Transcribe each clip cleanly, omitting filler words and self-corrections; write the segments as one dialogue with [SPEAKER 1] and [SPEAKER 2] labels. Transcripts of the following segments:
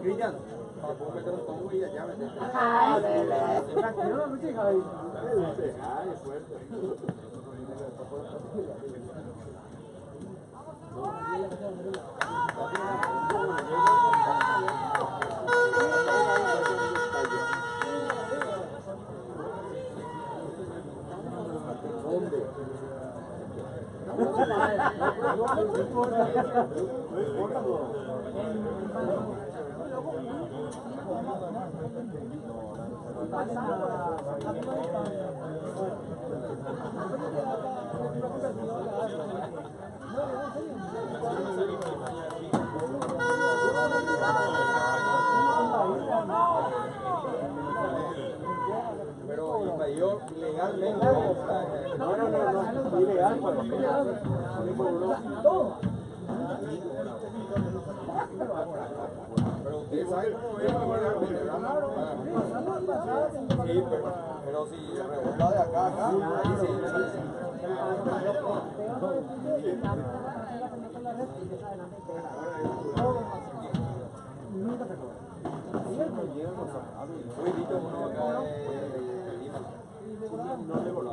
[SPEAKER 1] Cristian, puedo meter un tongo y allá meter. Tranquilo, no chica ahí. Ay, fuerte. Pero invadió legalmente. No, ilegal. Pero ustedes saben cómo es sí, pero si revuelva de acá a acá, ahí sí. Hoy viste uno acá de Lima. No le voló.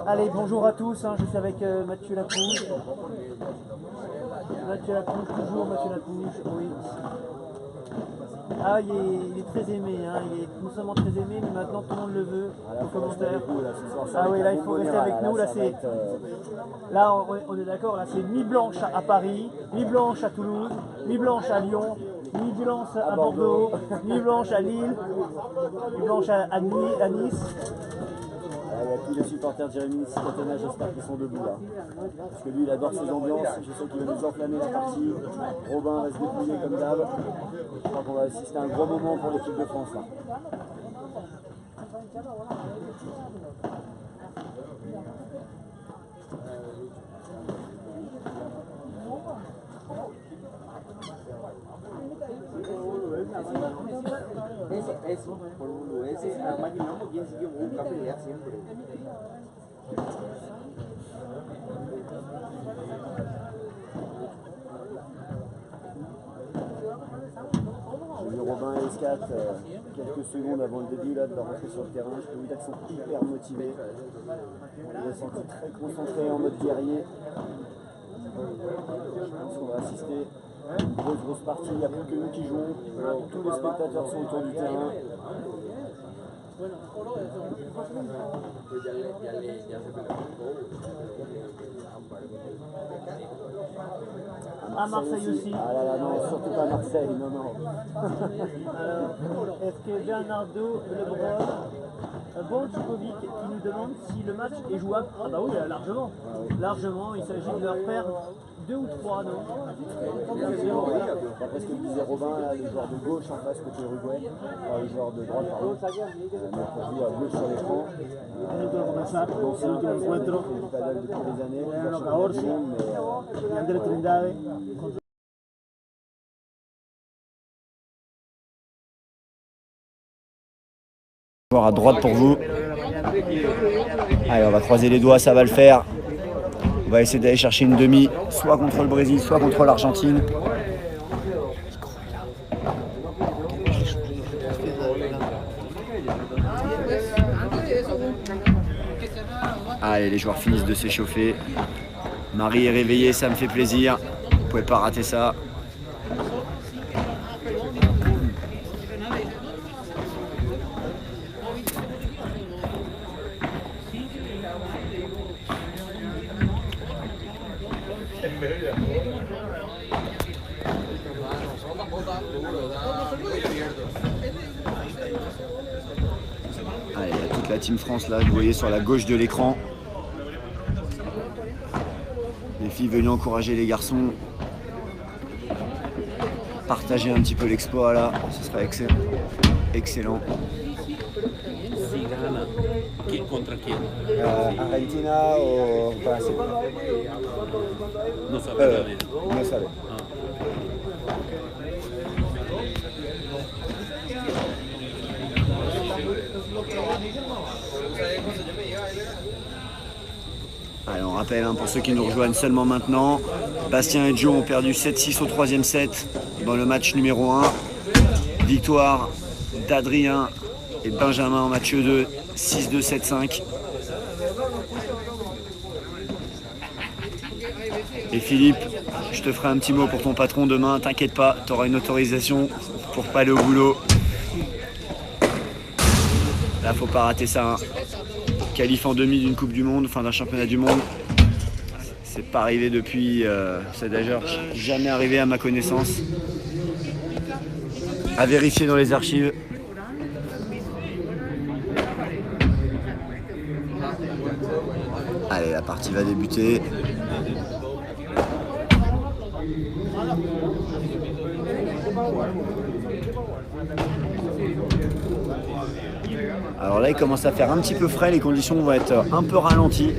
[SPEAKER 2] Allez, bonjour à tous, je suis avec Mathieu Lapouche. Mathieu Lapouche, toujours Mathieu Lapouche, oui. Ah, il est très aimé, hein. Il est non seulement très aimé, mais maintenant tout le monde le veut. En commentaire. Ah oui, là il faut rester avec nous. Là, là on est d'accord, là c'est nuit blanche à Paris, nuit blanche à Toulouse, nuit blanche à Lyon, nuit blanche à Bordeaux, nuit blanche à Lille, nuit blanche à Nice.
[SPEAKER 3] Il y a tous les supporters de Jérémy Catena, j'espère qu'ils sont debout là. Parce que lui il adore ces ambiances, je sais qu'il va nous enflammer la partie. Robin va se dépouiller comme d'hab. Je crois qu'on va assister à un gros moment pour l'équipe de France là.
[SPEAKER 1] Eso, por boludeces, además que no, porque sí que busca pelear siempre.
[SPEAKER 3] J'ai vu Robin et Escat quelques secondes avant le début là, de leur entrée sur le terrain. Je peux vous dire qu'ils sont hyper motivés. On les senti très concentrés en mode guerrier. Je pense qu'on va assister à une grosse partie. Il n'y a plus que nous qui jouons. Tous les spectateurs sont autour du terrain.
[SPEAKER 2] À Marseille aussi.
[SPEAKER 3] Ah là là, non, surtout pas Marseille, non, non.
[SPEAKER 2] Alors, est-ce que Bernardo Lebrun, bon Djokovic qui nous demande si le match est jouable? Ah bah oui, largement. Largement, il s'agit de leur perdre 2 ou 3, non?
[SPEAKER 3] D'après ce que disait Robin, là, le joueur de gauche en face côté Uruguay, le joueur de droite, pardon, on joue à gauche sur l'écran. C'est un encuentro du padel depuis des années, mais
[SPEAKER 2] André Trindade.
[SPEAKER 3] à droite pour vous. Allez, on va croiser les doigts, ça va le faire. On va essayer d'aller chercher une demi, soit contre le Brésil, soit contre l'Argentine. Allez, les joueurs finissent de s'échauffer. Marie est réveillée, ça me fait plaisir. Vous pouvez pas rater ça. la Team France là, que vous voyez sur la gauche de l'écran. Les filles venues encourager les garçons. Partager un petit peu l'exploit là, ce serait excellent. Excellent.
[SPEAKER 4] Contra quién?
[SPEAKER 3] Argentina o Brasil?
[SPEAKER 4] No sabe todavía.
[SPEAKER 3] No sabe. Allez, on rappelle pour ceux qui nous rejoignent seulement maintenant, Bastien et Joe ont perdu 7-6 au troisième set dans le match numéro 1. Victoire d'Adrien et Benjamin en match 2, 6-2, 7-5. Et Philippe, je te ferai un petit mot pour ton patron demain, t'inquiète pas, tu auras une autorisation pour pas aller au boulot. Là, faut pas rater ça. Hein. Qualif en demi d'une Coupe du Monde, enfin d'un championnat du monde. C'est pas arrivé depuis, c'est d'ailleurs jamais arrivé à ma connaissance. À vérifier dans les archives. Allez, la partie va débuter. Alors là, il commence à faire un petit peu frais, les conditions vont être un peu ralenties.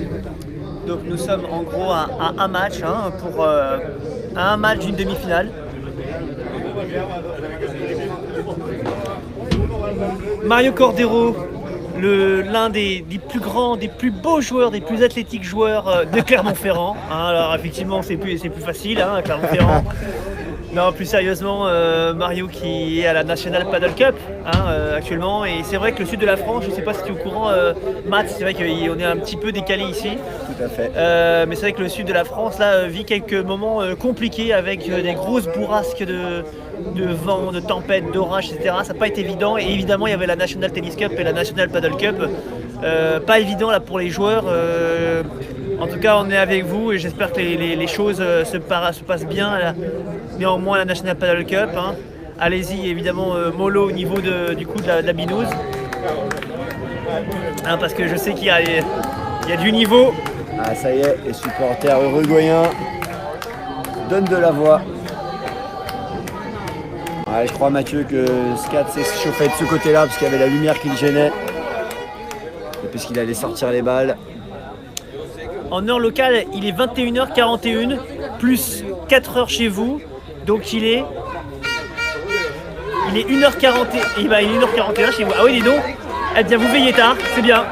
[SPEAKER 2] Donc nous sommes en gros à un match, hein, pour un match d'une demi-finale. Mario Cordero, l'un des plus grands, des plus beaux joueurs, des plus athlétiques joueurs de Clermont-Ferrand. Hein, alors effectivement c'est plus facile, hein, Clermont-Ferrand. Non, plus sérieusement, Mario qui est à la National Paddle Cup actuellement, et c'est vrai que le sud de la France, je ne sais pas si tu es au courant, Matt, c'est vrai qu'on est un petit peu décalé ici.
[SPEAKER 3] Tout à fait.
[SPEAKER 2] Mais c'est vrai que le sud de la France là vit quelques moments compliqués avec des grosses bourrasques de vent, de tempêtes, d'orages, etc. Ça n'a pas été évident, et évidemment il y avait la National Tennis Cup et la National Paddle Cup. Pas évident là pour les joueurs. En tout cas, on est avec vous et j'espère que les choses se passent bien. Néanmoins, la National Paddle Cup. Hein. Allez-y, évidemment, mollo au niveau de la binouse. Hein, parce que je sais qu'il y a du niveau.
[SPEAKER 3] Ah, ça y est, les supporters uruguayens donnent de la voix. Ouais, je crois, Mathieu, que Scat s'est chauffé de ce côté-là parce qu'il y avait la lumière qui le gênait. Et puisqu'il allait sortir les balles.
[SPEAKER 2] En heure locale, il est 21h41, plus 4h chez vous. Donc il est 1h40. Il est 1h41 chez vous. Ah oui, dis donc. Eh bien, vous veillez tard, c'est bien.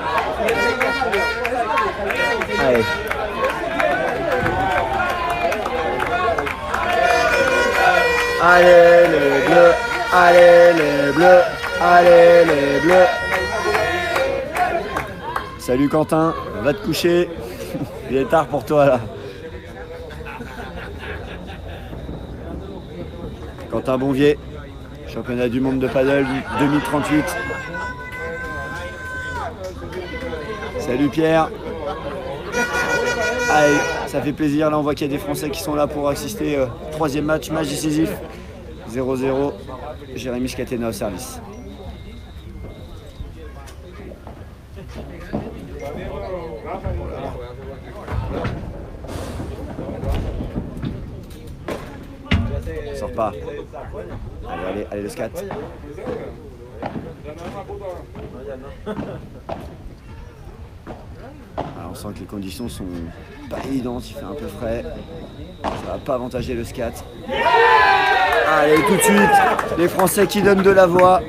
[SPEAKER 3] Allez. Allez les bleus, allez les bleus, allez les bleus. Salut Quentin, va te coucher. Il est tard pour toi là. Quentin Bonvier, championnat du monde de paddle 2038. Salut Pierre. Allez, ça fait plaisir. Là, on voit qu'il y a des Français qui sont là pour assister au troisième match décisif. 0-0. Jérémy Scatena au service. Ça sort pas. Allez, le scat. Alors, on sent que les conditions sont pas évidentes, il fait un peu frais. Ça va pas avantager le scat. Allez, tout de suite, les Français qui donnent de la voix.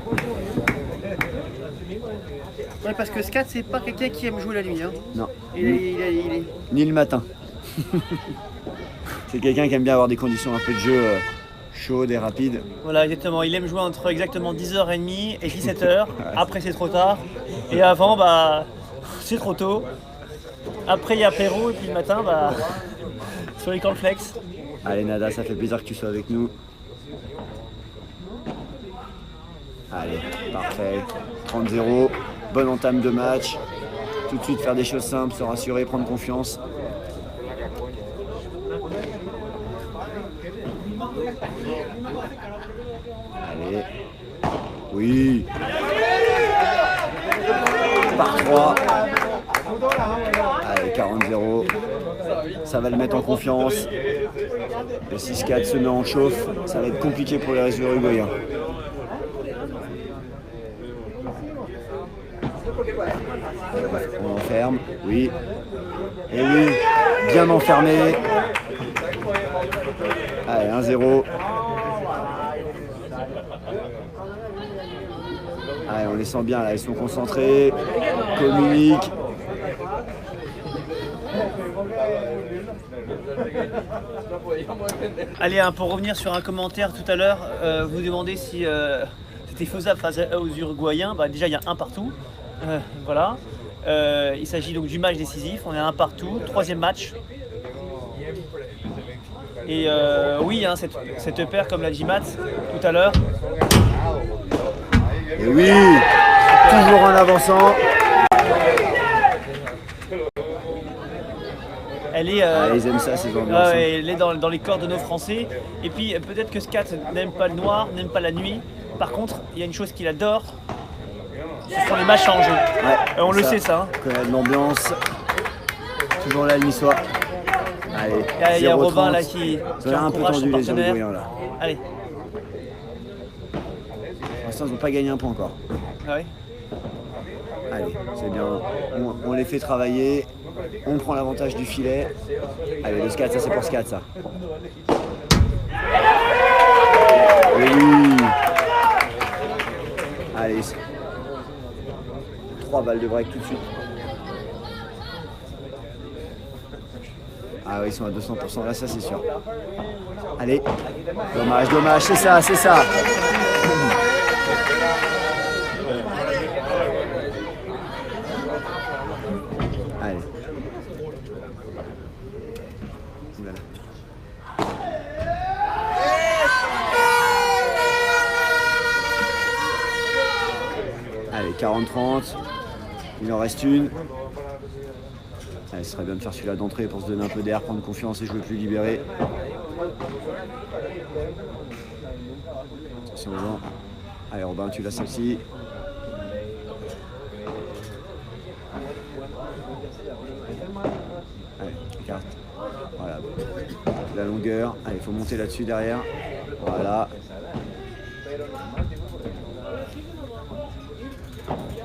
[SPEAKER 2] Ouais, parce que Scat, c'est pas quelqu'un qui aime jouer la nuit. Hein.
[SPEAKER 3] Non.
[SPEAKER 2] Il est...
[SPEAKER 3] Ni le matin. C'est quelqu'un qui aime bien avoir des conditions un peu de jeu chaudes et rapides.
[SPEAKER 2] Voilà, exactement. Il aime jouer entre exactement 10h30 et 17h. Après, c'est trop tard. Et avant, c'est trop tôt. Après, il y a apéro. Et puis le matin, sur les cornflakes.
[SPEAKER 3] Allez, Nada, ça fait plaisir que tu sois avec nous. Allez, parfait. 30-0. Bonne entame de match. Tout de suite faire des choses simples, se rassurer, prendre confiance. Allez. Oui. par 3. Allez, 40-0. Ça va le mettre en confiance. Le 6-4 se met en chauffe. Ça va être compliqué pour les restes uruguayens. On enferme, oui. Et oui, bien enfermé. Allez, 1-0. Allez, on les sent bien là, ils sont concentrés, communiquent.
[SPEAKER 2] Allez, hein, pour revenir sur un commentaire tout à l'heure, vous demandez si c'était faisable face aux Uruguayens. Bah, déjà, il y a un partout. Voilà. Il s'agit donc du match décisif. On est à un partout. Troisième match. Et oui, hein, cette paire, comme l'a dit Matt tout à l'heure.
[SPEAKER 3] Et oui, toujours en avançant.
[SPEAKER 2] Elle est,
[SPEAKER 3] ils aiment ça, ces ambiances.
[SPEAKER 2] elle est dans les cordes de nos Français. Et puis peut-être que Scat n'aime pas le noir, n'aime pas la nuit. Par contre, il y a une chose qu'il adore, ce sont les matchs en jeu.
[SPEAKER 3] Ouais,
[SPEAKER 2] on le sait ça. Hein.
[SPEAKER 3] Quand il y a de l'ambiance, toujours là le niçois. Allez,
[SPEAKER 2] il y a Robin là qui
[SPEAKER 3] un peu
[SPEAKER 2] encourage son
[SPEAKER 3] tendu les
[SPEAKER 2] partenaire.
[SPEAKER 3] Uruguayens là.
[SPEAKER 2] Allez.
[SPEAKER 3] Pour l'instant, ils n'ont pas gagné un point encore.
[SPEAKER 2] Ah oui.
[SPEAKER 3] Allez, c'est bien. On les fait travailler. On prend l'avantage du filet. Allez, le scat, ça c'est pour scat ça. Oui. Allez. 3 balles de break tout de suite. Ah oui, ils sont à 200% là, ça c'est sûr. Allez. Dommage, c'est ça, c'est ça. Allez. Voilà. Allez, 40-30. Il en reste une. Allez, ce serait bien de faire celui-là d'entrée pour se donner un peu d'air, prendre confiance et jouer plus libéré. Attention aux gens. Allez Robin, tu l'as celle-ci. Allez, carte. Voilà. La longueur. Allez, il faut monter là-dessus derrière. Voilà.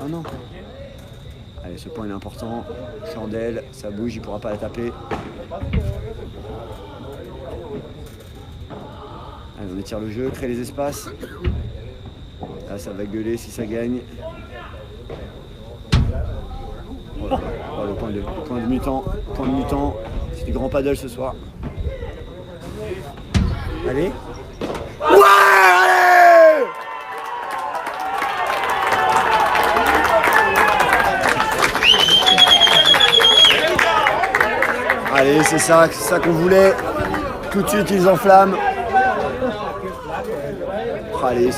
[SPEAKER 3] Ah non. Allez, ce point est important. Chandelle, ça bouge, il ne pourra pas la taper. Allez, on étire le jeu, crée les espaces. Là, ça va gueuler si ça gagne. Voilà. Oh, le point de mutant. Point de mutant. C'est du grand paddle ce soir. Allez. Ouais, allez! Allez, c'est ça qu'on voulait. Tout de suite, ils enflamment. Allez.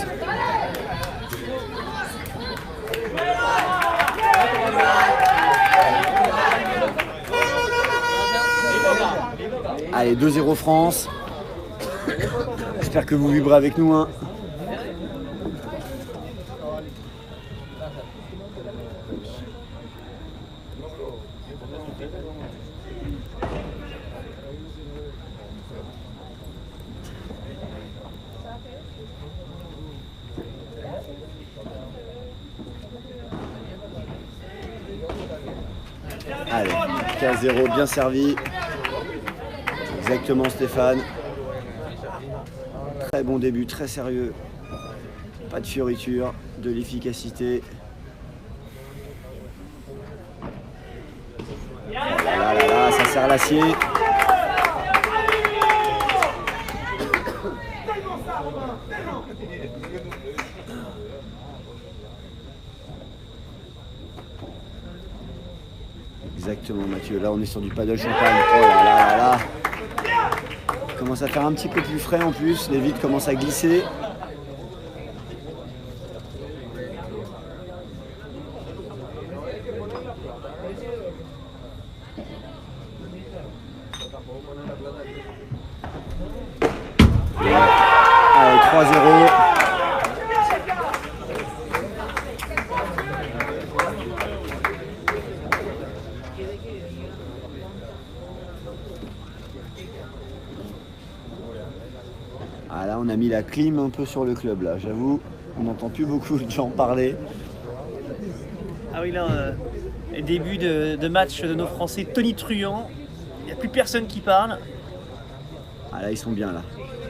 [SPEAKER 3] Allez, 2-0 France. J'espère que vous vibrez avec nous. Hein. Allez, 15-0, bien servi. Exactement Stéphane. Très bon début, très sérieux. Pas de fioriture, de l'efficacité. Là, ça sert l'acier. Exactement Mathieu, là on est sur du paddle champagne. Oh là là là là. Il commence à faire un petit peu plus frais en plus, les vides commencent à glisser. Allez, 3-0. on a mis la clim un peu sur le club là, j'avoue, on n'entend plus beaucoup de gens parler.
[SPEAKER 2] Ah oui, là, début de match de nos Français tonitruants. Il n'y a plus personne qui parle.
[SPEAKER 3] Ah là, ils sont bien là.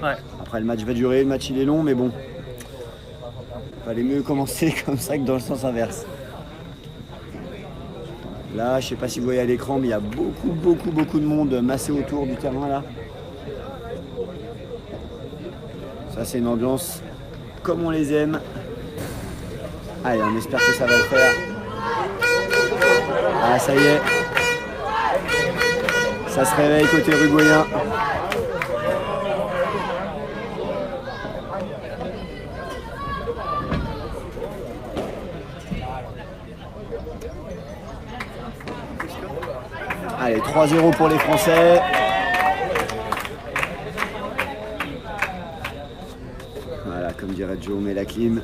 [SPEAKER 2] Ouais.
[SPEAKER 3] Après, le match va durer, le match il est long, mais bon. Fallait mieux commencer comme ça que dans le sens inverse. Là, je sais pas si vous voyez à l'écran, mais il y a beaucoup de monde massé autour du terrain là. Ça, c'est une ambiance comme on les aime. Allez, on espère que ça va le faire. Ah, ça y est. Ça se réveille côté uruguayen. Allez, 3-0 pour les Français. Voilà, comme dirait Joe, on met la clim.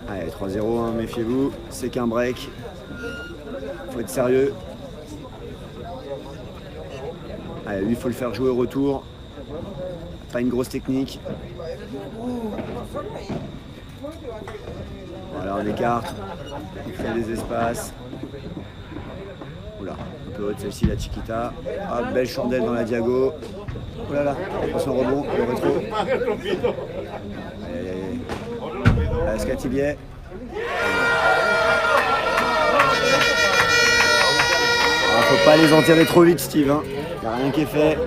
[SPEAKER 3] Allez, 3-0, hein, méfiez-vous, c'est qu'un break. Faut être sérieux. Allez, lui, il faut le faire jouer au retour. Pas une grosse technique. Voilà, on écarte. Il fait des espaces. Oula, un peu haute celle-ci, la Chiquita. Ah, belle chandelle dans la diago. Oh là là, attention au rebond, le rétro. La Scatibier. Faut pas les enterrer trop vite, Steve. Hein. Y a rien qui est fait.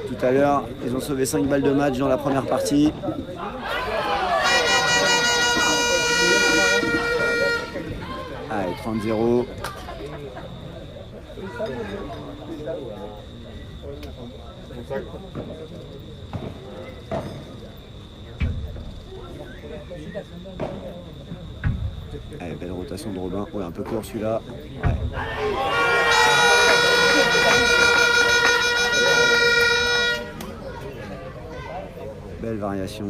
[SPEAKER 3] Tout à l'heure, ils ont sauvé 5 balles de match dans la première partie. Allez, 30-0. Allez, belle rotation de Robin. Ouais, un peu court celui-là. Ouais. Belle variation.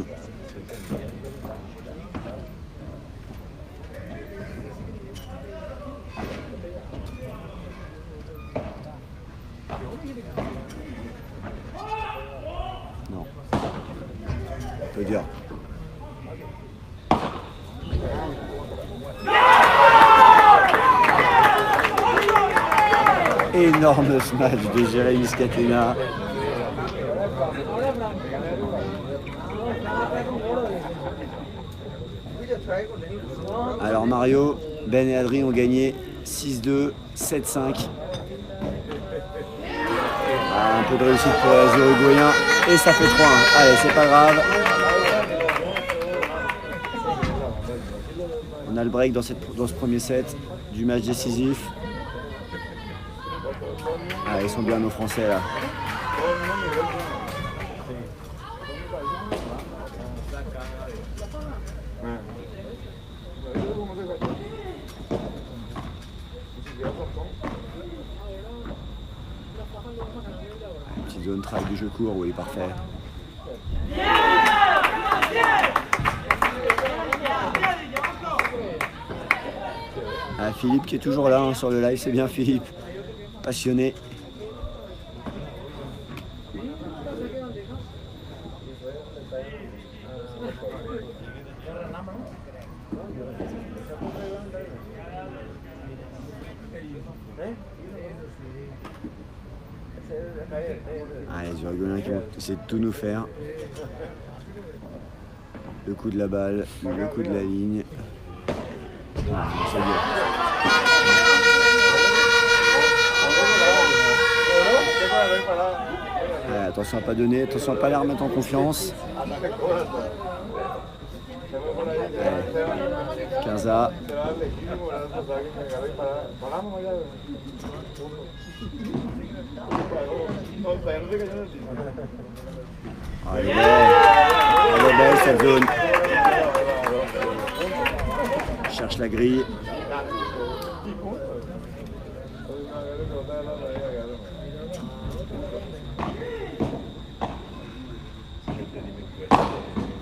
[SPEAKER 3] Non. On peut dire. Énorme smash de Jérémy Scatena. Alors Mario, Ben et Adrien ont gagné 6-2, 7-5. Ah, un peu de réussite pour les Uruguayens et ça fait 3-1. Allez, c'est pas grave. On a le break dans ce premier set du match décisif. Ah, ils sont bien nos Français là. Petite zone track du jeu court, oui, parfait. Ah, Philippe qui est toujours là hein, sur le live, c'est bien Philippe. Passionné. Allez, les Uruguayens qui vont essayer de tout nous faire. Le coup de la balle, le coup de la ligne. Ah, ça y est. Allez, attention à pas donner, attention à pas les remettre en confiance. Allez, 15A. Elle est belle cette zone. Cherche la grille.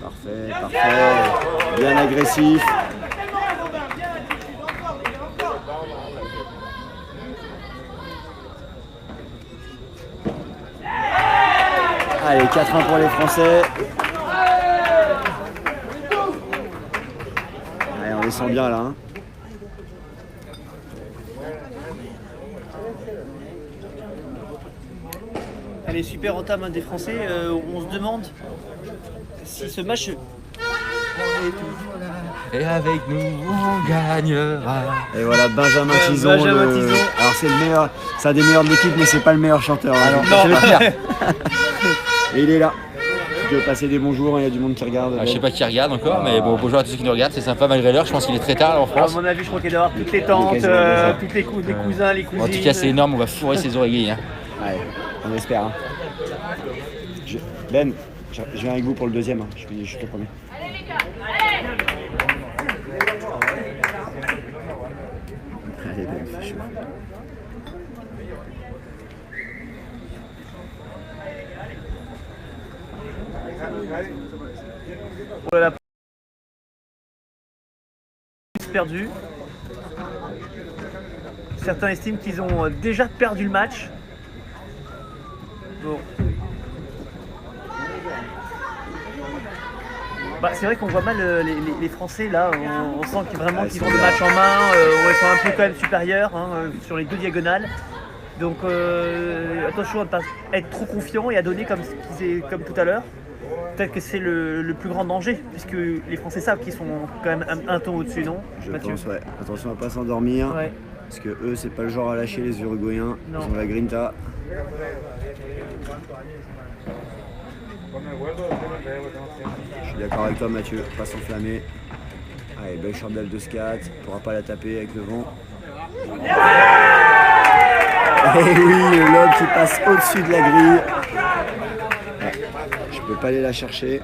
[SPEAKER 3] Parfait, parfait. Bien agressif. 4-1 pour les Français. Allez, on les sent bien là. Hein.
[SPEAKER 2] Elle est super entame des Français. On se demande si ce match.
[SPEAKER 5] Et avec nous, on gagnera.
[SPEAKER 3] Et voilà, Benjamin Tison.
[SPEAKER 2] Benjamin Tison.
[SPEAKER 3] Alors c'est le meilleur, c'est un des meilleurs de l'équipe, mais c'est pas le meilleur chanteur. Hein.
[SPEAKER 5] Non, c'est le pire.
[SPEAKER 3] Et il est là. Tu veux passer des bons jours, il y a du monde qui regarde.
[SPEAKER 5] Je sais pas qui regarde encore, mais bon, bonjour à tous ceux qui nous regardent, c'est sympa malgré l'heure. Je pense qu'il est très tard là, en
[SPEAKER 2] À
[SPEAKER 5] France.
[SPEAKER 2] mon avis, je crois qu'il doit y avoir toutes les tantes, toutes les cousins, les cousines.
[SPEAKER 5] En tout cas, c'est énorme, on va fourrer ses oreillers. Hein.
[SPEAKER 3] Ouais, on espère. Hein. Ben, je viens avec vous pour le deuxième. Hein. Je suis le premier. Allez, Ben, fais chaud.
[SPEAKER 2] Voilà. Perdu. Certains estiment qu'ils ont déjà perdu le match. Bon. Bah, c'est vrai qu'on voit mal les Français là, on sent qu'ils vraiment qu'ils ont le match en main, ils sont un peu quand même supérieurs hein, sur les deux diagonales. Donc attention à ne pas être trop confiant et à donner comme tout à l'heure. Peut-être que c'est le plus grand danger, puisque les Français savent qu'ils sont quand même un ton au-dessus, non Mathieu?
[SPEAKER 3] Pense, ouais. Attention à ne pas s'endormir,
[SPEAKER 2] Ouais.
[SPEAKER 3] parce que eux, c'est pas le genre à lâcher les Uruguayens.
[SPEAKER 2] Non.
[SPEAKER 3] Ils ont la grinta. Je suis d'accord avec toi, Mathieu, pas s'enflammer. Allez, belle chandelle de scat, on pourra pas la taper avec le vent. Et oui, le lob qui passe au-dessus de la grille. Ouais, je peux pas aller la chercher.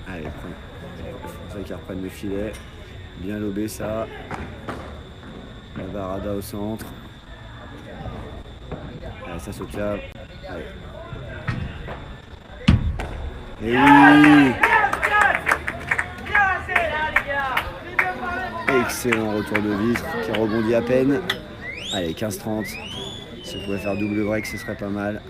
[SPEAKER 3] Allez, c'est ça qui reprennent le filet. Bien lobé ça. La barada au centre. Allez, ça se cave. Allez. Et oui! Excellent retour de vitre qui rebondit à peine. Allez, 15-30. Si on pouvait faire double break, ce serait pas mal.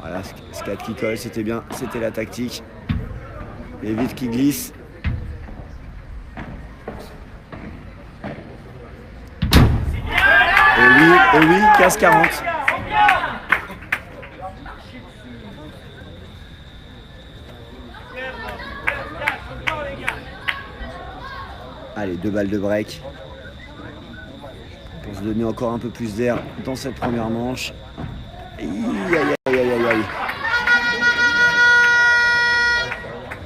[SPEAKER 3] Voilà, scat qui colle, c'était bien, c'était la tactique. Les vitres qui glissent. Et oui, casse 40. Allez, 2 balles de break. Pour se donner encore un peu plus d'air dans cette première manche. Aïe, aïe, aïe, aïe, aïe, aïe.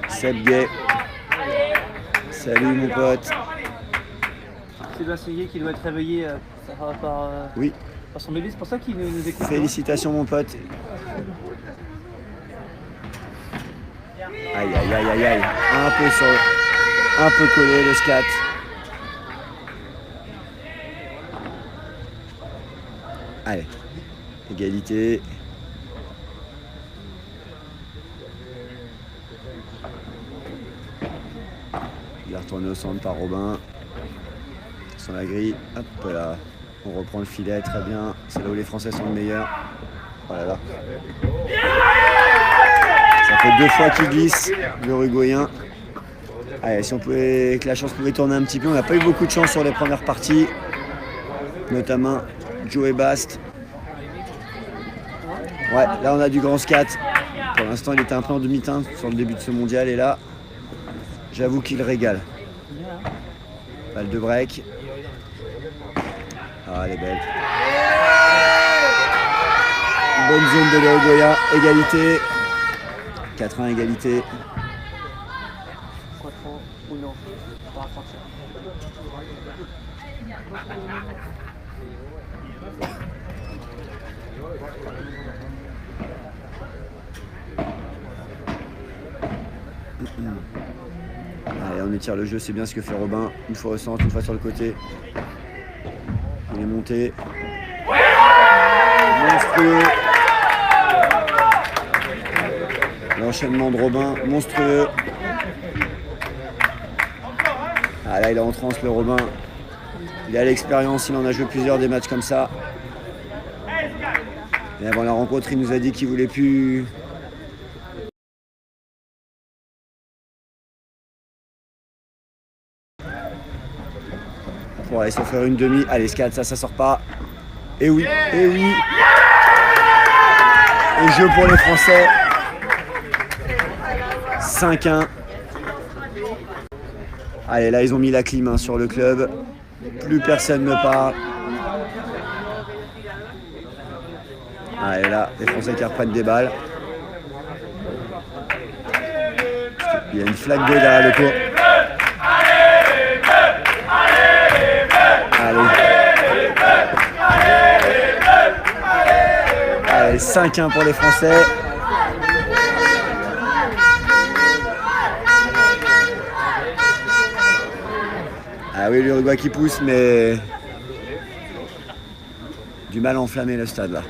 [SPEAKER 3] Seb Gay. Salut mon pote.
[SPEAKER 2] Sébastien Gué qui doit être réveillé
[SPEAKER 3] Oui.
[SPEAKER 2] par son bébé, c'est pour ça qu'il nous écoute.
[SPEAKER 3] Félicitations mon pote. Aïe aïe aïe aïe aïe. Un peu collé le scat. Allez. Égalité. Il est retourné au centre par Robin. Sur la grille. Hop là. On reprend le filet, très bien. C'est là où les Français sont le meilleur. Voilà là. Ça fait 2 fois qu'il glisse, l'Uruguayen. Allez, si on pouvait, que la chance pouvait tourner un petit peu. On n'a pas eu beaucoup de chance sur les premières parties. Notamment Joe et Bast. Ouais, là on a du grand scat. Pour l'instant, il était un peu en demi-teinte sur le début de ce mondial. Et là, j'avoue qu'il régale. Balle de break. Ah, elle est belle. Bonne zone de l'Uruguayen. Égalité. 4-1 égalité. Allez, on étire le jeu, c'est bien ce que fait Robin. Une fois au centre, une fois sur le côté. Il est monté. Monstrueux. L'enchaînement de Robin, monstrueux. Ah là, il est en transe, le Robin. Il a l'expérience, il en a joué plusieurs des matchs comme ça. Et avant la rencontre, il nous a dit qu'il voulait plus... Pour aller se faire une demi. Allez, Scad, ça sort pas. Et oui, et oui. Et jeu pour les Français. 5-1. Allez, là, ils ont mis la clim hein, sur le club. Plus personne ne parle. Allez, là, les Français qui reprennent des balles. Il y a une flaque d'eau derrière le court. Allez, 5-1 pour les Français. Ah oui, l'Uruguay qui pousse, mais du mal à enflammer le stade là.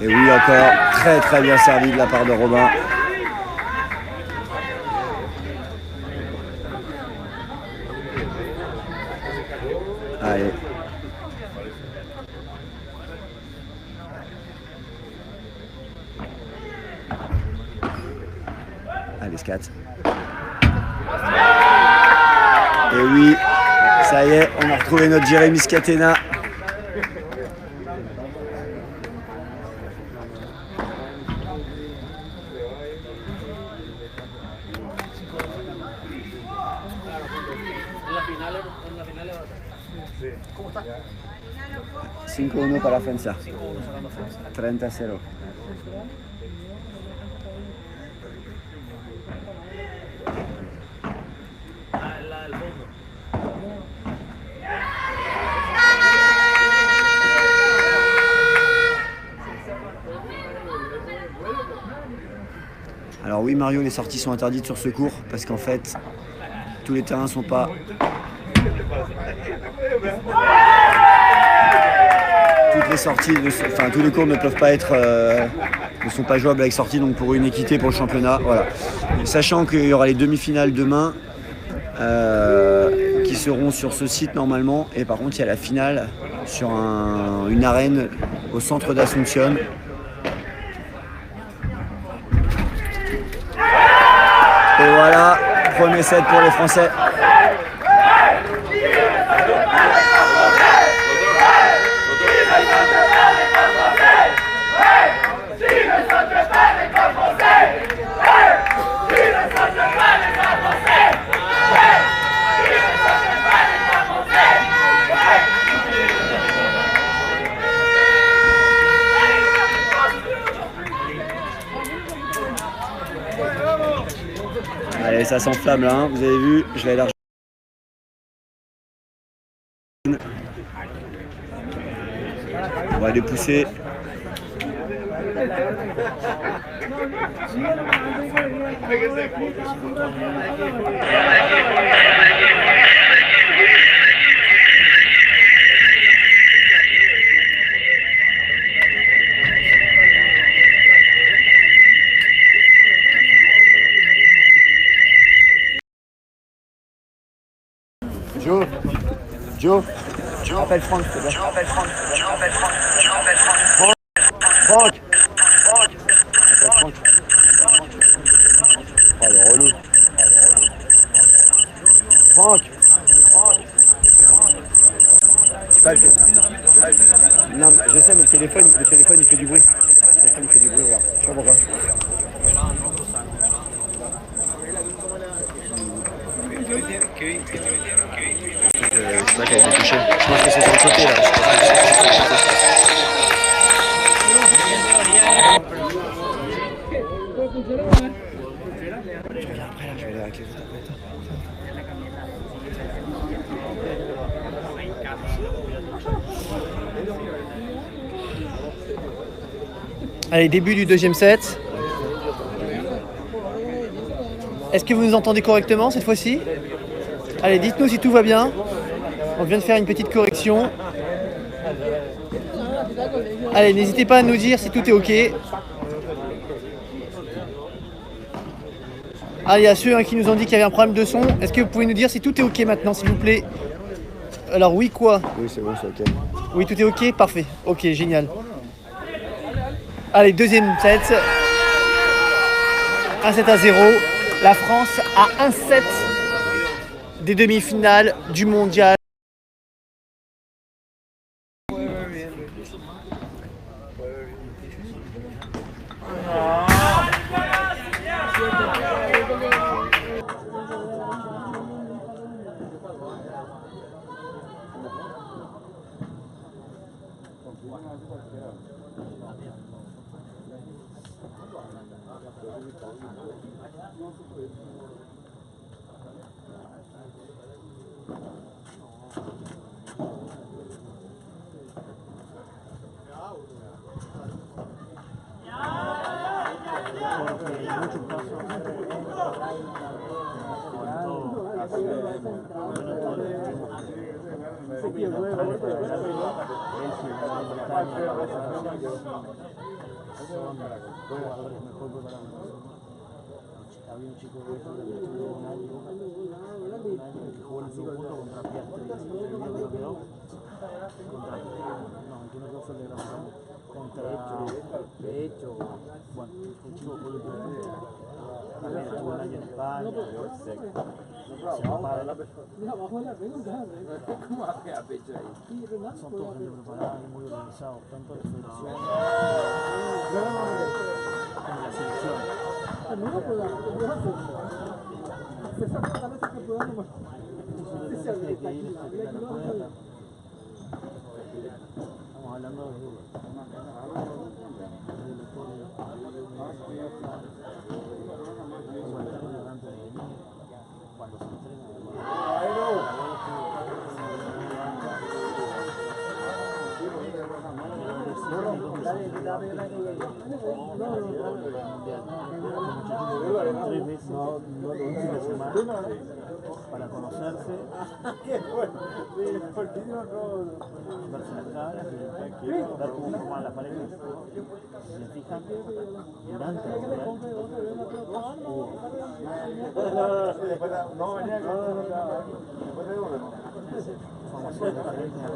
[SPEAKER 3] Et oui, encore très très bien servi de la part de Robin. Allez. Allez, Scat. Et oui, ça y est, on a retrouvé notre Jérémy Scatena. Sí. 5-1 para Francia. 30-0. Alors oui Mario, les sorties sont interdites sur ce cours parce qu'en fait tous les terrains sont pas... Toutes les sorties, enfin tous les cours ne peuvent pas être, ne sont pas jouables avec sortie, donc pour une équité pour le championnat, voilà. Et sachant qu'il y aura les demi-finales demain qui seront sur ce site normalement, et par contre il y a la finale sur une arène au centre d'Asunción. Et voilà, premier set pour les Français. Allez, ça s'enflamme là, hein. Vous avez vu, je vais aller on va les pousser. Joe, appelle Franck, s'il te plaît. Franck. Oh, le relou. Franck. C'est pas le téléphone. Non, je sais, mais le téléphone il fait du bruit. Le téléphone il fait du bruit, regarde. Je sais pas pourquoi. Je sais pas qu'elle a été touchée. Je pense que c'est sur le côté là. Je reviens après là, je vais aller avec les autres après. Allez, début du deuxième set.
[SPEAKER 2] Est-ce que vous nous entendez correctement cette fois-ci? Allez, dites-nous si tout va bien. On vient de faire une petite correction. Allez, n'hésitez pas à nous dire si tout est OK. Ah, il y a ceux qui nous ont dit qu'il y avait un problème de son. Est-ce que vous pouvez nous dire si tout est OK maintenant, s'il vous plaît? Alors oui, quoi?
[SPEAKER 3] Oui, c'est bon, c'est OK.
[SPEAKER 2] Oui, tout est OK? Parfait. OK, génial. Allez, deuxième set. 1-7-0. La France a 1-7 des demi-finales du mondial.
[SPEAKER 6] Había un chico que estuvo un año que jugó en el segundo contra Piastri, no quedó. No, que no quedó fue el de Gran contra de hecho, bueno, un chico que también estuvo un año en España, se llama Padre. Son todos gente preparada y muy organizados, tanto la federación como la selección. Estamos hablando de cuando se tres veces un fin de semana para conocerse, verse las caras y ver cómo forman las parejas. Si se fijan, durante el mundial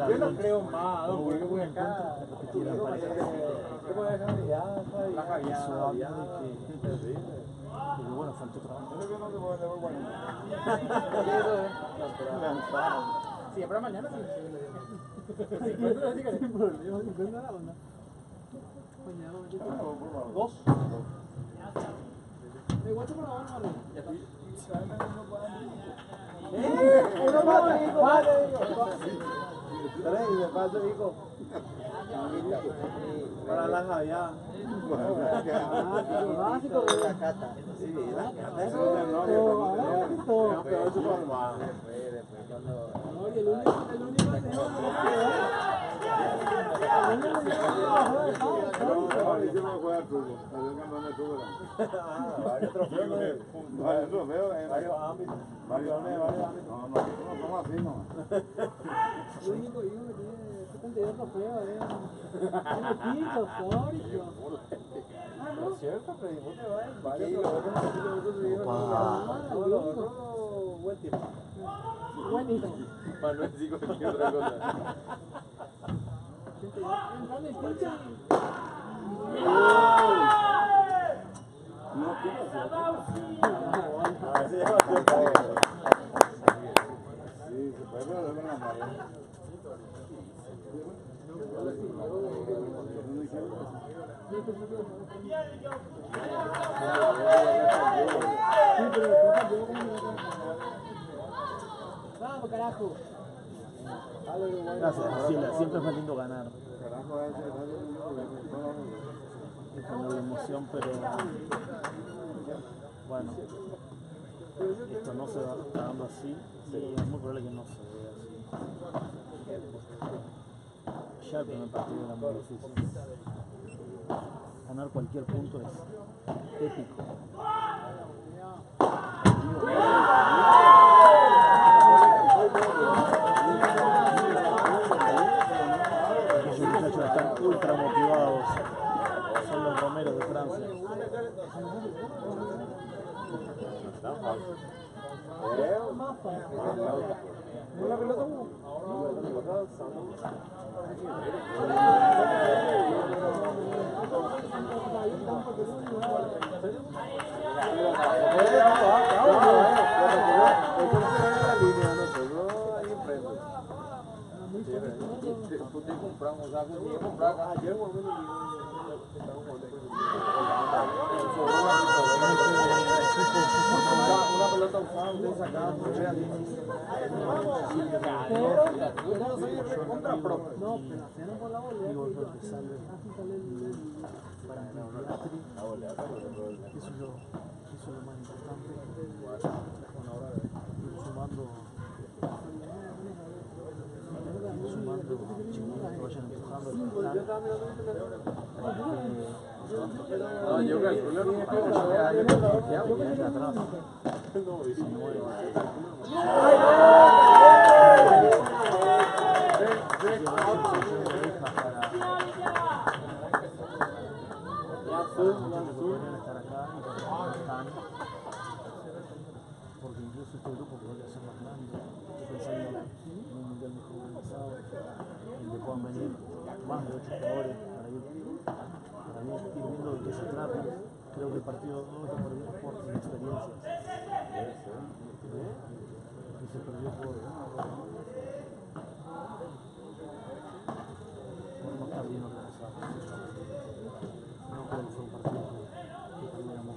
[SPEAKER 1] yo no creo más, porque voy acá.
[SPEAKER 6] pero bueno, faltó trabajo.
[SPEAKER 1] Sí, para mañana sí. Dos. Para la Javier. Básico de la cata. Sí, la cata. Eso es Vamos, carajo.
[SPEAKER 6] Gracias, siempre es más lindo ganar. Es como la emoción, pero bueno, esto no se está dando así, sería muy probable que no se vea así. Ya el primer partido era muy difícil. Ganar cualquier punto es épico. Aquellos muchachos están ultra motivados. Son los romeros de Francia.
[SPEAKER 1] Poder comprar um usar agonia, comprar a ayer uma pelota usada, usted sacaba muy real. Contra pro.
[SPEAKER 6] Digo, lo que sale para el Beatriz, eso es lo más importante. Bueno, ahora ir sumando chicos que vayan empujando el plan.
[SPEAKER 1] No, yo calculo que
[SPEAKER 6] atrás. Porque incluso este grupo podría ser más grande. Estoy pensando en un mundial mejor organizado, en que puedan venir más de 8 jugadores para ir viendo de qué se trata. Creo que el partido no está perdido por inexperiencias. Y se perdió por no estar bien organizado. No creo que fue un partido que perdiéramos.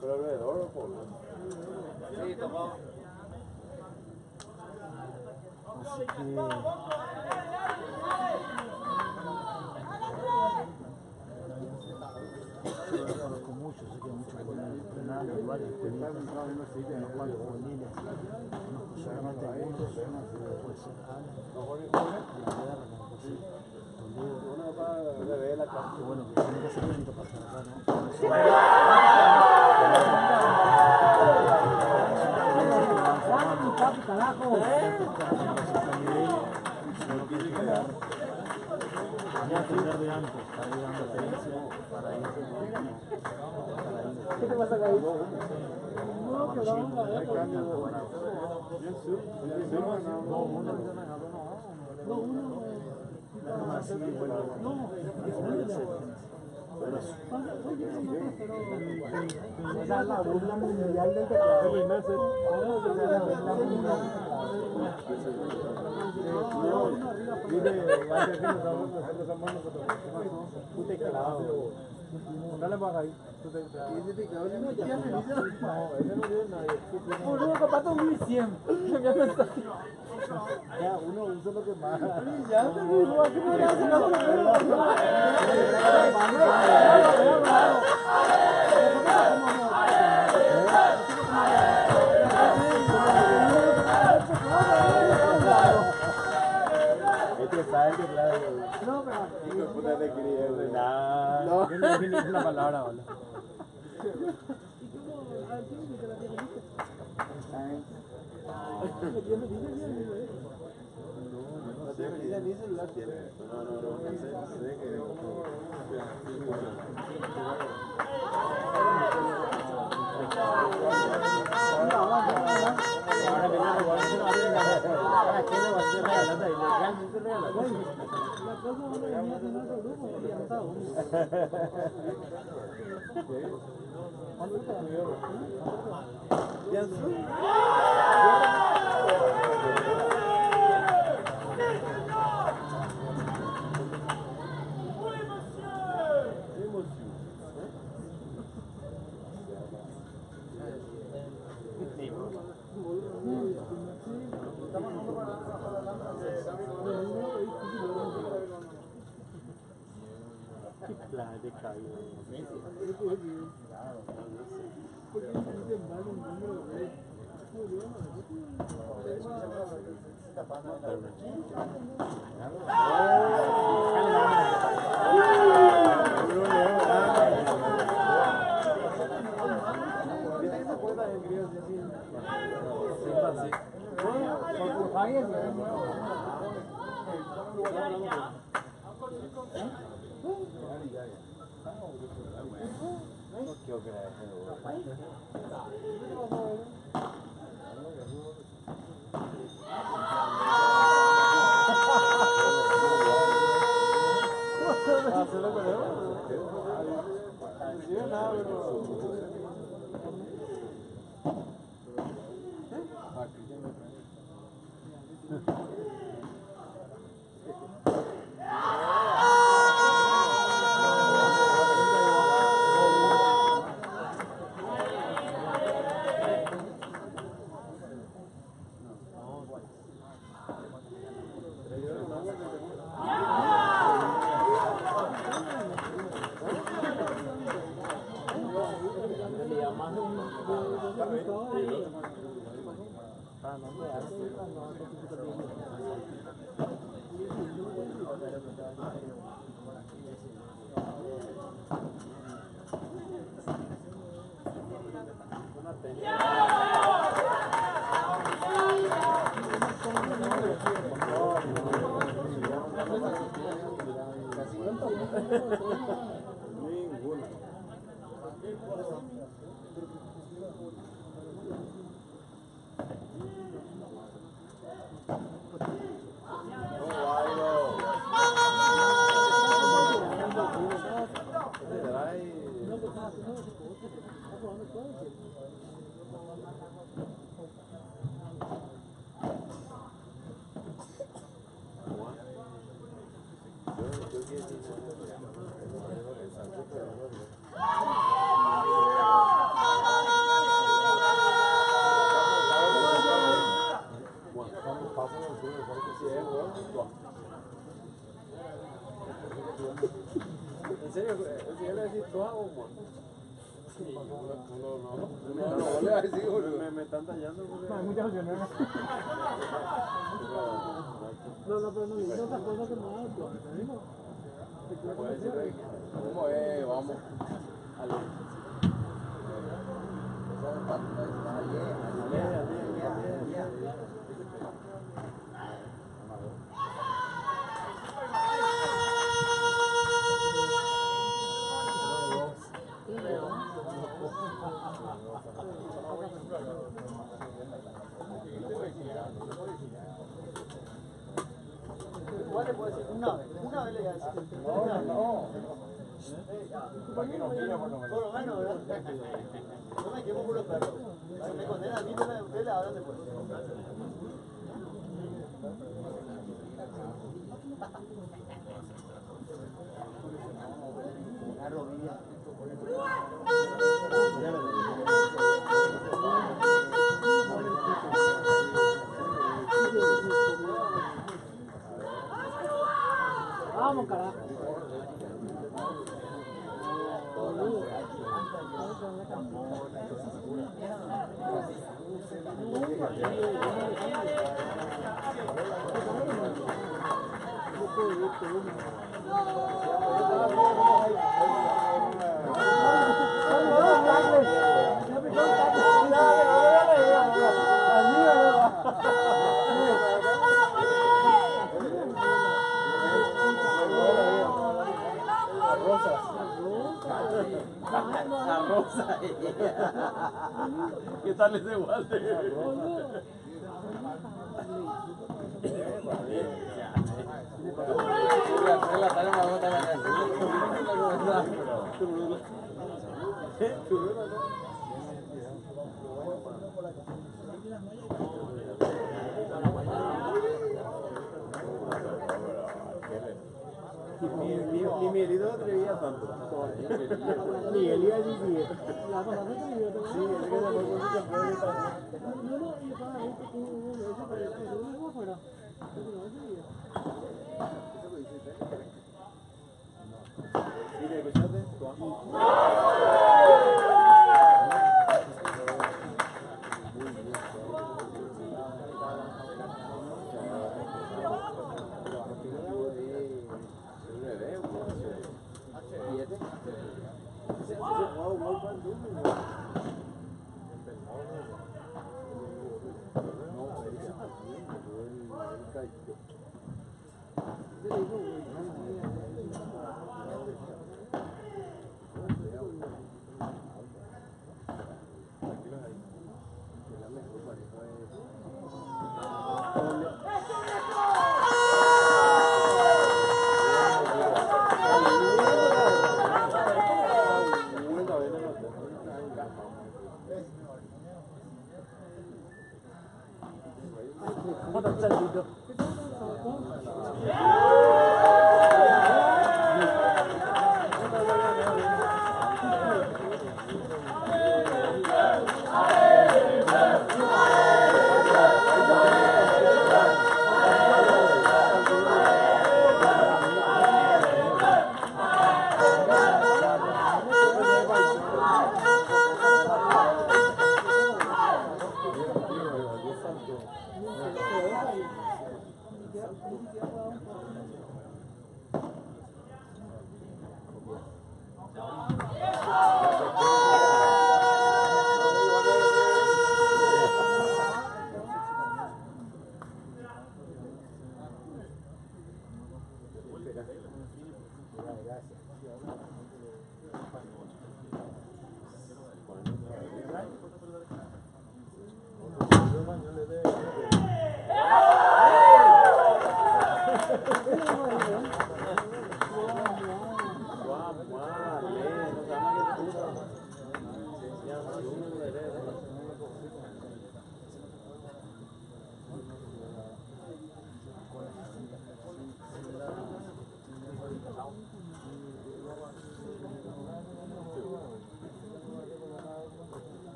[SPEAKER 1] Pero alrededor o por sí, tocó.
[SPEAKER 6] Así que yo lo conozco mucho, sé que hay muchos jugadores entrenando, varios jugadores, unos cuantos juveniles, conozco solamente algunos, puede ser Ana, que bueno, que tiene que hacer mérito para estar acá, ¿no? Tenía que aprender de antes para ir dando experiencia, para ir. ¿Qué te pasa acá? Esa es la burla mundial del teclado. Dale para ahí. Uno zapato 1100. Ya, uno usa lo que más. Ya, este sabe que claro. No, pero hijo de puta te quería nada. No, es una palabra, hola. Ni celular tiene.
[SPEAKER 1] ¿En serio? ¿Si yo le decís tú hago? No, le decís, me están tallando.
[SPEAKER 2] No, hay muchas opciones. No, pero no digo esas cosas que no hago.
[SPEAKER 1] ¿Cómo es? Vamos.
[SPEAKER 2] Una vez le voy a decir.
[SPEAKER 1] No. Para que nos mire por lo menos.
[SPEAKER 2] Por lo menos, ¿verdad? No me quemo por los perros. Si me condenan a mí, ustedes le hablan después. Una rodilla. Vamos, carajo.
[SPEAKER 1] La rosa. ¿Qué tal ese guante? Ni mi herido atrevía tanto. Ni él iba a decir. La pasada se vivió también. Sí, él que se fue con su campeón y tal. No, y para ver que tú afuera. ¿Sí, escuchaste?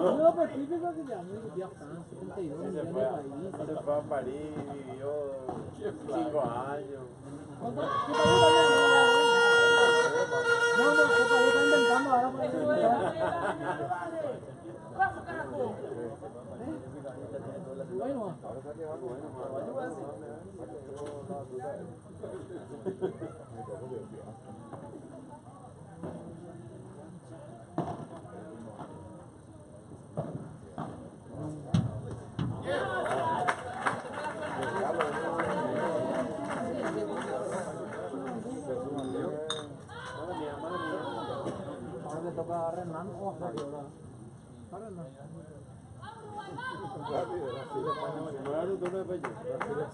[SPEAKER 1] No, pues típico que ya me dio 72 millones de países.
[SPEAKER 7] Se fue a París, vivió 5 años.
[SPEAKER 1] ¿Qué país no, ¿qué país está inventando ahora para bueno. Ahora le toca a Renan o a Fabiola. A Renan.
[SPEAKER 7] No tú no es bello.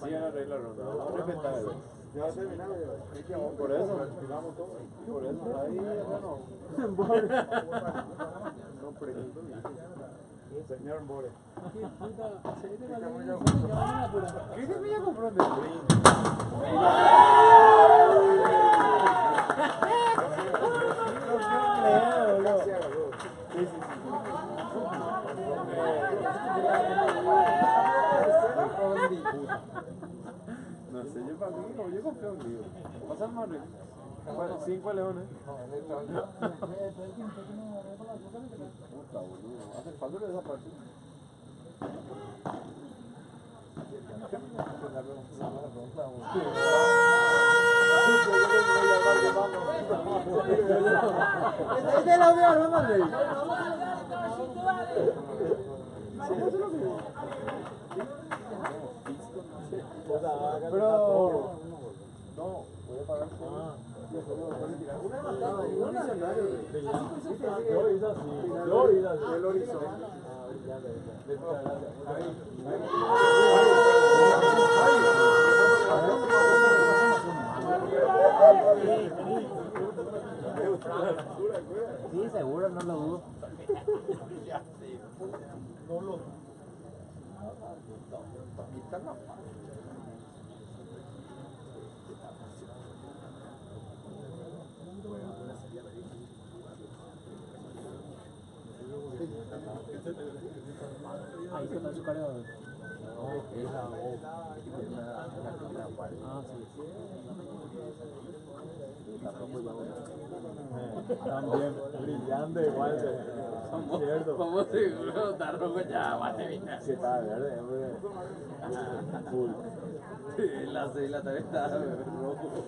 [SPEAKER 7] Sí, arreglaron. No respetaron. Ya terminaron. Por eso, firmamos todo. Por eso, ahí ya no pregunto bien. Señor More. ¿Qué se me compró de no sé, yo para mí, yo confío en Dios. Pasa más rico. 5 leones. Puta, boludo. Hace falta de esa parte.
[SPEAKER 1] Este es el audio, hermano.
[SPEAKER 7] Pero no, voy a pagar todo.
[SPEAKER 1] Sí, seguro, no lo dudo.
[SPEAKER 7] No lo.
[SPEAKER 2] Ahí se está su cargador. Ah, sí.
[SPEAKER 7] También brillando igual de cierto.
[SPEAKER 1] Como seguro, está rojo ya, bate bien.
[SPEAKER 7] Sí, está verde, hombre. Full.
[SPEAKER 1] La 6 la tarde está rojo.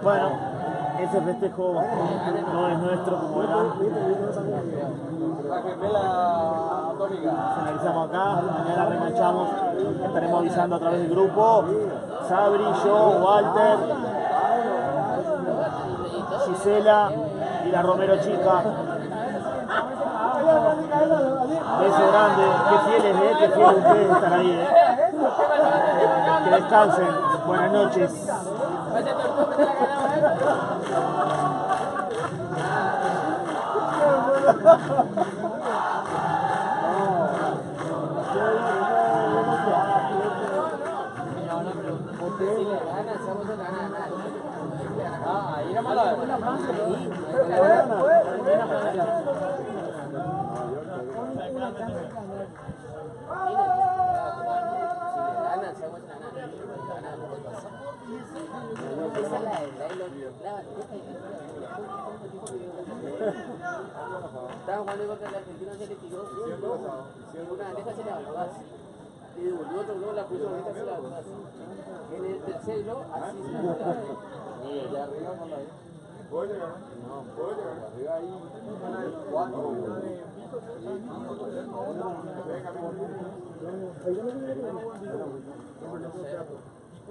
[SPEAKER 2] Bueno, ese festejo no es nuestro como era. Finalizamos acá, mañana remanchamos, estaremos avisando a través del grupo. Sabri, yo, Walter, Gisela y la Romero chica. Beso grande, qué fieles, qué fieles ustedes de estar ahí. Que descansen, buenas noches.
[SPEAKER 8] Esa es la Estaba jugando contra el argentino, se le tiró una bandeja, se le bajó así. Y devolvió otro globo, la puso ahorita, se la bajó así. En el tercer globo, así se la bajó.
[SPEAKER 7] Y allá arriba no la hay. ¿Puedo llegar? No, puedo llegar. Arriba hay 4.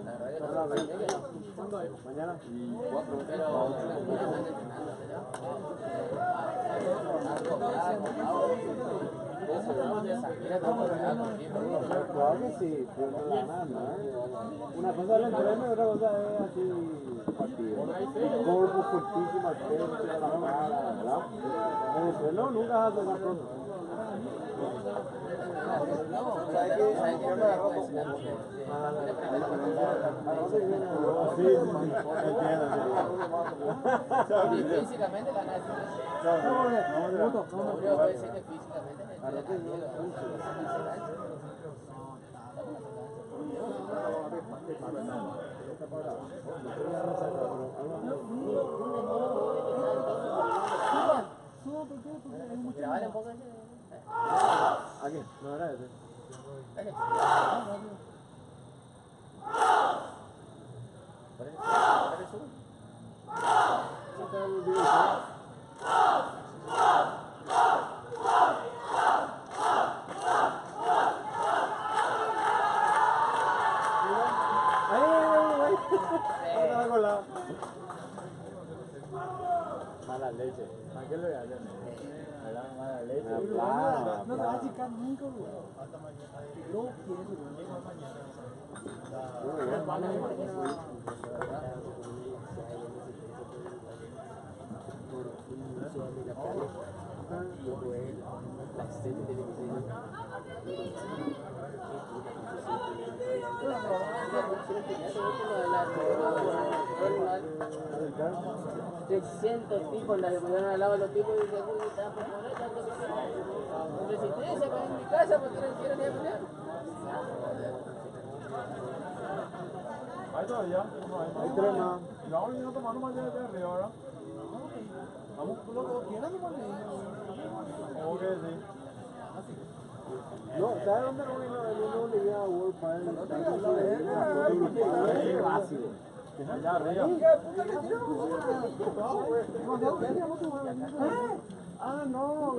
[SPEAKER 8] La verdad que no sé,
[SPEAKER 1] Mañana.
[SPEAKER 8] pero las minas están entrenando
[SPEAKER 1] Claro que sí, pero no la gana. Una cosa es el entreno y otra cosa es así partido. Corpus fuertísimo, al pecho, la cara, ¿verdad? En el entreno nunca hace esas cosas.
[SPEAKER 8] ¿Sabes qué? ¿Sabes qué?
[SPEAKER 1] Sí, entiendo.
[SPEAKER 8] Y físicamente la nada. Yo puede ser que físicamente grabar un poco
[SPEAKER 1] ¿A qué? No era ese. Mala leche. ¿Para qué lo voy a hacer? Mala leche. No te va a chicar nunca, güey. No quieres,
[SPEAKER 8] tipos, la que pusieron al lado de los tipos y dicen, uy, están por poner tanto resistencia, pues en mi casa, porque no quieren ir a pelear.
[SPEAKER 7] Ahí todavía.
[SPEAKER 1] Hay tres más.
[SPEAKER 7] Y vamos a ir tomando más de arriba, ¿verdad? Vamos. ¿Cómo que sí?
[SPEAKER 1] No, ¿sabes dónde no vino el uno le iba a World Final? Básico.
[SPEAKER 7] Allá arriba.
[SPEAKER 1] Ah, no.